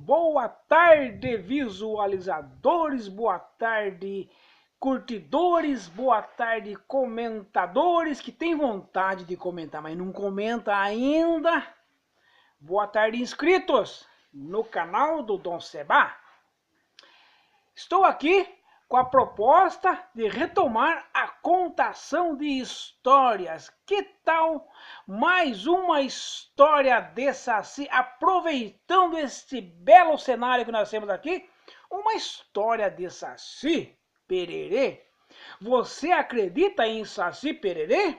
Boa tarde, visualizadores, boa tarde, curtidores, boa tarde, comentadores que têm vontade de comentar, mas não comenta ainda. Boa tarde, inscritos no canal do Dom Seba. Estou aqui com a proposta de retomar a contação de histórias. Que tal mais uma história de Saci? Aproveitando este belo cenário que nós temos aqui, uma história de Saci Pererê. Você acredita em Saci Pererê?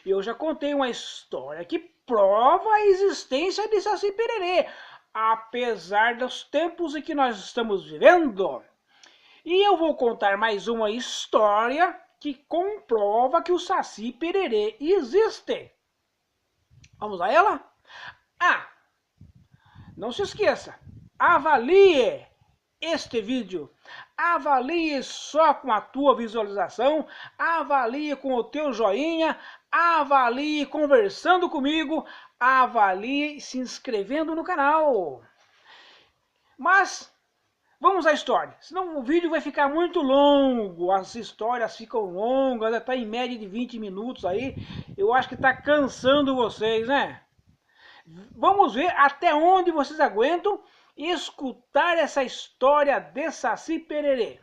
Eu já contei uma história que prova a existência de Saci Pererê, apesar dos tempos em que nós estamos vivendo. E eu vou contar mais uma história que comprova que o Saci Pererê existe. Vamos a ela? Ah, não se esqueça, avalie este vídeo. Avalie só com a tua visualização, avalie com o teu joinha, avalie conversando comigo, avalie se inscrevendo no canal. Mas vamos à história, senão o vídeo vai ficar muito longo, as histórias ficam longas, está em média de 20 minutos aí, eu acho que está cansando vocês, né? Vamos ver até onde vocês aguentam escutar essa história de Saci Pererê.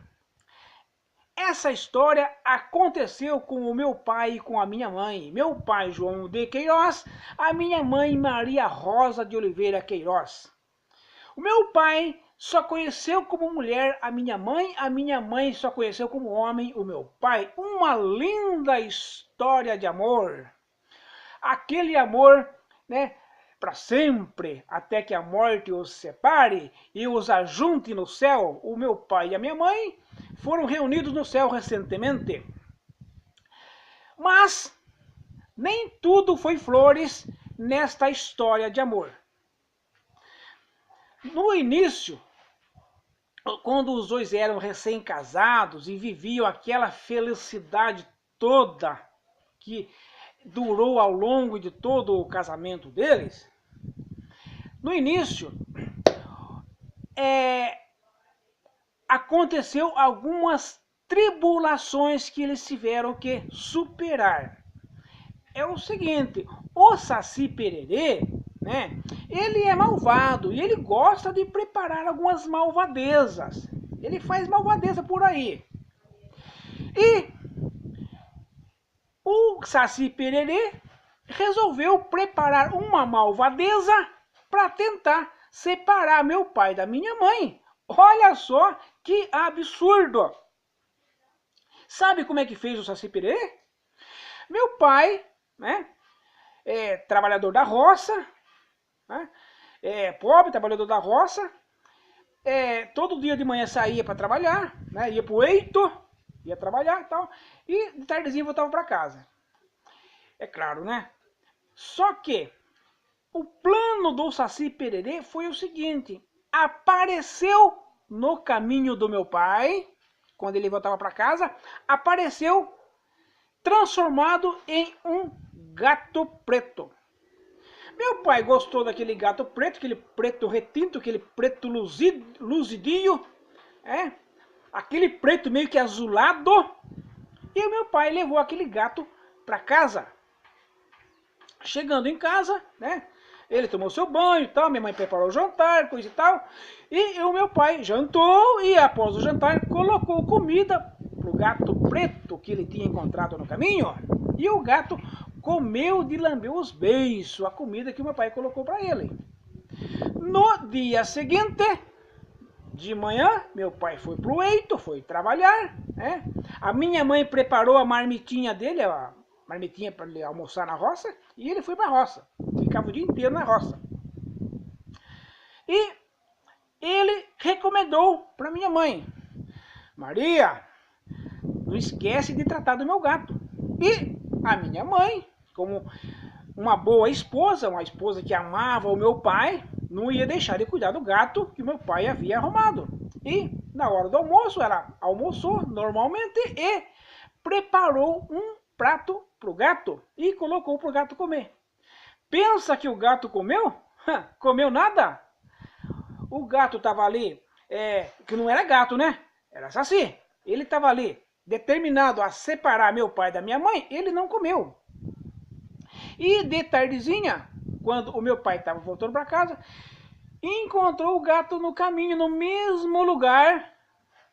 Essa história aconteceu com o meu pai e com a minha mãe. Meu pai, João de Queiroz, a minha mãe, Maria Rosa de Oliveira Queiroz. O meu pai só conheceu como mulher a minha mãe só conheceu como homem o meu pai. Uma linda história de amor. Aquele amor, né, para sempre, até que a morte os separe e os ajunte no céu. O meu pai e a minha mãe foram reunidos no céu recentemente. Mas nem tudo foi flores nesta história de amor. No início, quando os dois eram recém-casados e viviam aquela felicidade toda que durou ao longo de todo o casamento deles, no início aconteceu algumas tribulações que eles tiveram que superar. É o seguinte, o Saci Pererê, né, ele é malvado e ele gosta de preparar algumas malvadezas. Ele faz malvadeza por aí. E o Saci Pererê resolveu preparar uma malvadeza para tentar separar meu pai da minha mãe. Olha só que absurdo! Sabe como é que fez o Saci Pererê? Meu pai, né, é trabalhador da roça, né, pobre, trabalhador da roça, todo dia de manhã saía para trabalhar, né, ia pro eito, ia trabalhar e tal, e de tardezinha voltava para casa. É claro, né? Só que o plano do Saci Pererê foi o seguinte: apareceu no caminho do meu pai, quando ele voltava para casa, apareceu transformado em um gato preto. Meu pai gostou daquele gato preto, aquele preto retinto, aquele preto luzidio, aquele preto meio que azulado, e o meu pai levou aquele gato para casa. Chegando em casa, né, ele tomou seu banho e tal, minha mãe preparou o jantar, coisa e tal, e o meu pai jantou e após o jantar colocou comida pro gato preto que ele tinha encontrado no caminho, e o gato comeu de lamber os beiços a comida que o meu pai colocou para ele. No dia seguinte, de manhã, meu pai foi pro eito, foi trabalhar, né? A minha mãe preparou a marmitinha dele, a marmitinha para ele almoçar na roça, e ele foi para a roça. Ficava o dia inteiro na roça. E ele recomendou para minha mãe: Maria, não esquece de tratar do meu gato. E a minha mãe, como uma boa esposa, uma esposa que amava o meu pai, não ia deixar de cuidar do gato que meu pai havia arrumado. E na hora do almoço, ela almoçou normalmente e preparou um prato pro gato e colocou pro gato comer. Pensa que o gato comeu? Comeu nada? O gato tava ali, que não era gato, né? Era saci. Ele tava ali, determinado a separar meu pai da minha mãe, ele não comeu. E de tardezinha, quando o meu pai estava voltando para casa, encontrou o gato no caminho, no mesmo lugar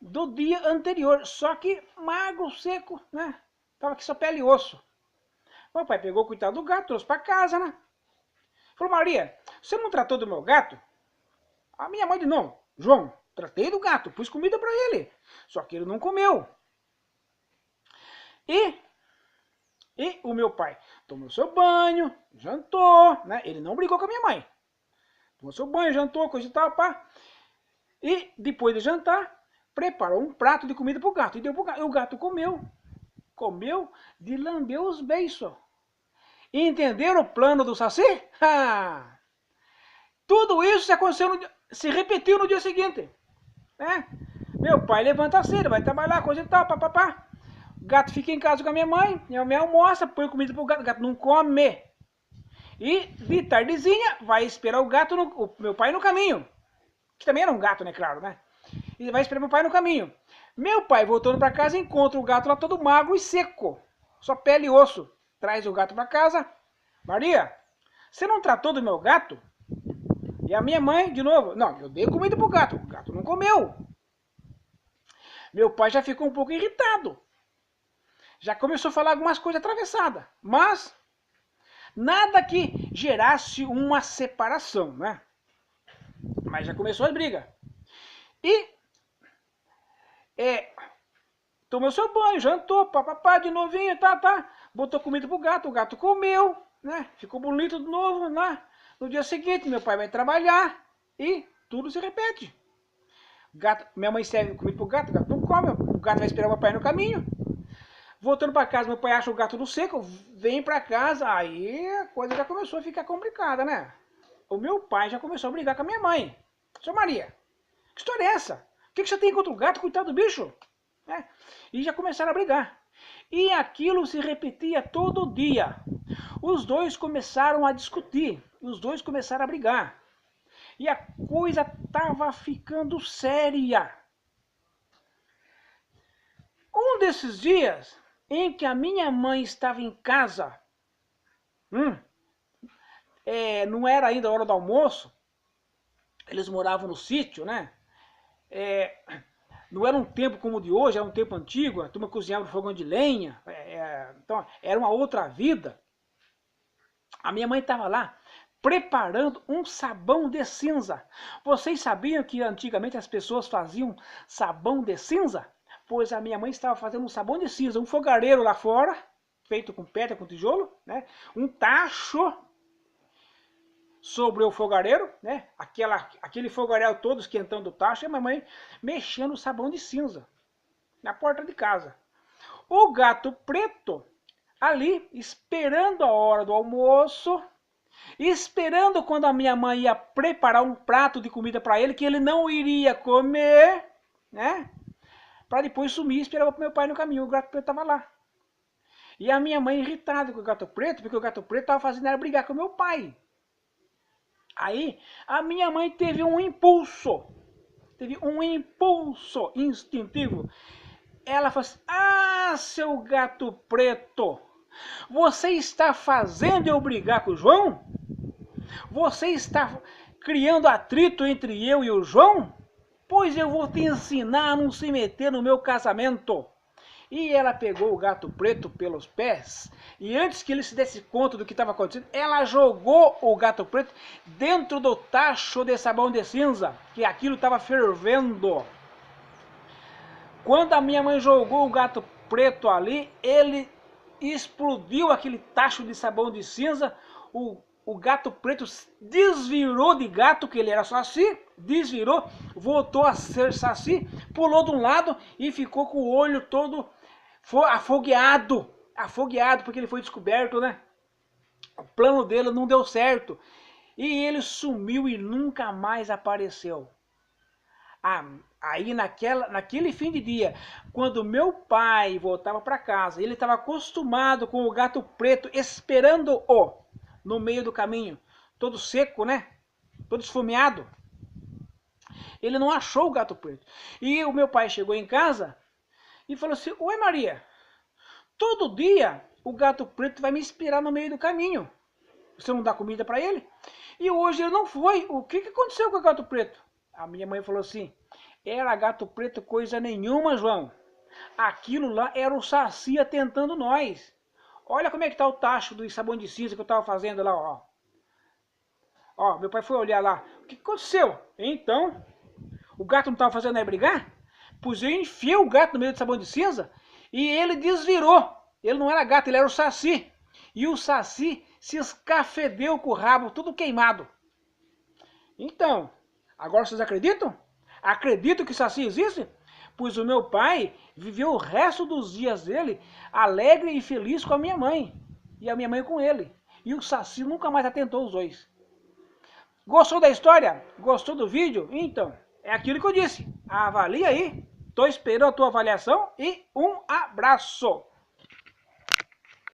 do dia anterior, só que magro, seco, né? Tava aqui só pele e osso. Meu pai pegou o coitado do gato, trouxe para casa, né? Falou, Maria, você não tratou do meu gato? A minha mãe disse, não, João, tratei do gato, pus comida para ele, só que ele não comeu. E o meu pai tomou seu banho, jantou, né? Ele não brigou com a minha mãe. Tomou seu banho, jantou, coisa e tal, pá. E depois de jantar, preparou um prato de comida pro gato. E deu pro gato. E o gato comeu. Comeu de lamber os beiços. E entenderam o plano do Saci? Tudo isso se repetiu no dia seguinte. Né? Meu pai levanta cedo, vai trabalhar, coisa e tal, papapá. O gato fica em casa com a minha mãe almoça, põe comida pro gato, o gato não come. E de tardezinha vai esperar o gato, o meu pai no caminho. Que também era um gato, né, claro, né? E vai esperar meu pai no caminho. Meu pai, voltando para casa, encontra o gato lá todo magro e seco. Só pele e osso. Traz o gato para casa. Maria, você não tratou do meu gato? E a minha mãe, de novo, não, eu dei comida pro gato. O gato não comeu. Meu pai já ficou um pouco irritado. Já começou a falar algumas coisas atravessadas. Mas nada que gerasse uma separação, né? Mas já começou a briga. E tomou seu banho, jantou, papapá, de novinho, tá. Botou comida pro gato, o gato comeu, né? Ficou bonito de novo, né? No dia seguinte, meu pai vai trabalhar e tudo se repete. Gato, minha mãe serve comida pro gato, o gato não come, o gato vai esperar o meu pai no caminho. Voltando para casa, meu pai acha o gato no seco, vem para casa, aí a coisa já começou a ficar complicada, né? O meu pai já começou a brigar com a minha mãe. Seu Maria, que história é essa? O que você tem contra o gato, coitado do bicho? E já começaram a brigar. E aquilo se repetia todo dia. Os dois começaram a discutir, os dois começaram a brigar. E a coisa estava ficando séria. Um desses dias em que a minha mãe estava em casa, não era ainda a hora do almoço, eles moravam no sítio, né? Não era um tempo como o de hoje, era um tempo antigo, a turma cozinhava no fogão de lenha, então era uma outra vida. A minha mãe estava lá preparando um sabão de cinza. Vocês sabiam que antigamente as pessoas faziam sabão de cinza? Pois a minha mãe estava fazendo um sabão de cinza, um fogareiro lá fora, feito com pedra, com tijolo, né? Um tacho sobre o fogareiro, né? Aquele fogareiro todo esquentando o tacho, e a minha mãe mexendo o sabão de cinza na porta de casa. O gato preto ali, esperando a hora do almoço, esperando quando a minha mãe ia preparar um prato de comida para ele, que ele não iria comer, né? Para depois sumir e esperava pro meu pai no caminho. O gato preto estava lá. E a minha mãe irritada com o gato preto, porque o gato preto estava fazendo ela brigar com o meu pai. Aí a minha mãe teve um impulso instintivo. Ela falou assim, seu gato preto, você está fazendo eu brigar com o João? Você está criando atrito entre eu e o João? Pois eu vou te ensinar a não se meter no meu casamento. E ela pegou o gato preto pelos pés, e antes que ele se desse conta do que estava acontecendo, ela jogou o gato preto dentro do tacho de sabão de cinza, que aquilo estava fervendo. Quando a minha mãe jogou o gato preto ali, ele explodiu aquele tacho de sabão de cinza, o gato preto desvirou de gato, que ele era saci, desvirou, voltou a ser saci, pulou de um lado e ficou com o olho todo afogueado, porque ele foi descoberto, né? O plano dele não deu certo. E ele sumiu e nunca mais apareceu. Aí naquele fim de dia, quando meu pai voltava para casa, ele estava acostumado com o gato preto, esperando-o no meio do caminho, todo seco, né? Todo esfomeado. Ele não achou o gato preto. E o meu pai chegou em casa e falou assim: oi Maria, todo dia o gato preto vai me esperar no meio do caminho. Você não dá comida para ele? E hoje ele não foi. O que aconteceu com o gato preto? A minha mãe falou assim: era gato preto coisa nenhuma, João. Aquilo lá era o Saci tentando nós. Olha como é que tá o tacho do sabão de cinza que eu tava fazendo lá, ó. Ó, meu pai foi olhar lá. O que aconteceu? Então, o gato não tava fazendo aí brigar? Pois eu enfiei o gato no meio do sabão de cinza e ele desvirou. Ele não era gato, ele era o Saci. E o Saci se escafedeu com o rabo tudo queimado. Então, agora vocês acreditam? Acreditam que o Saci existe? Pois o meu pai viveu o resto dos dias dele alegre e feliz com a minha mãe. E a minha mãe com ele. E o Saci nunca mais atentou os dois. Gostou da história? Gostou do vídeo? Então, é aquilo que eu disse. Avalia aí. Estou esperando a tua avaliação e um abraço.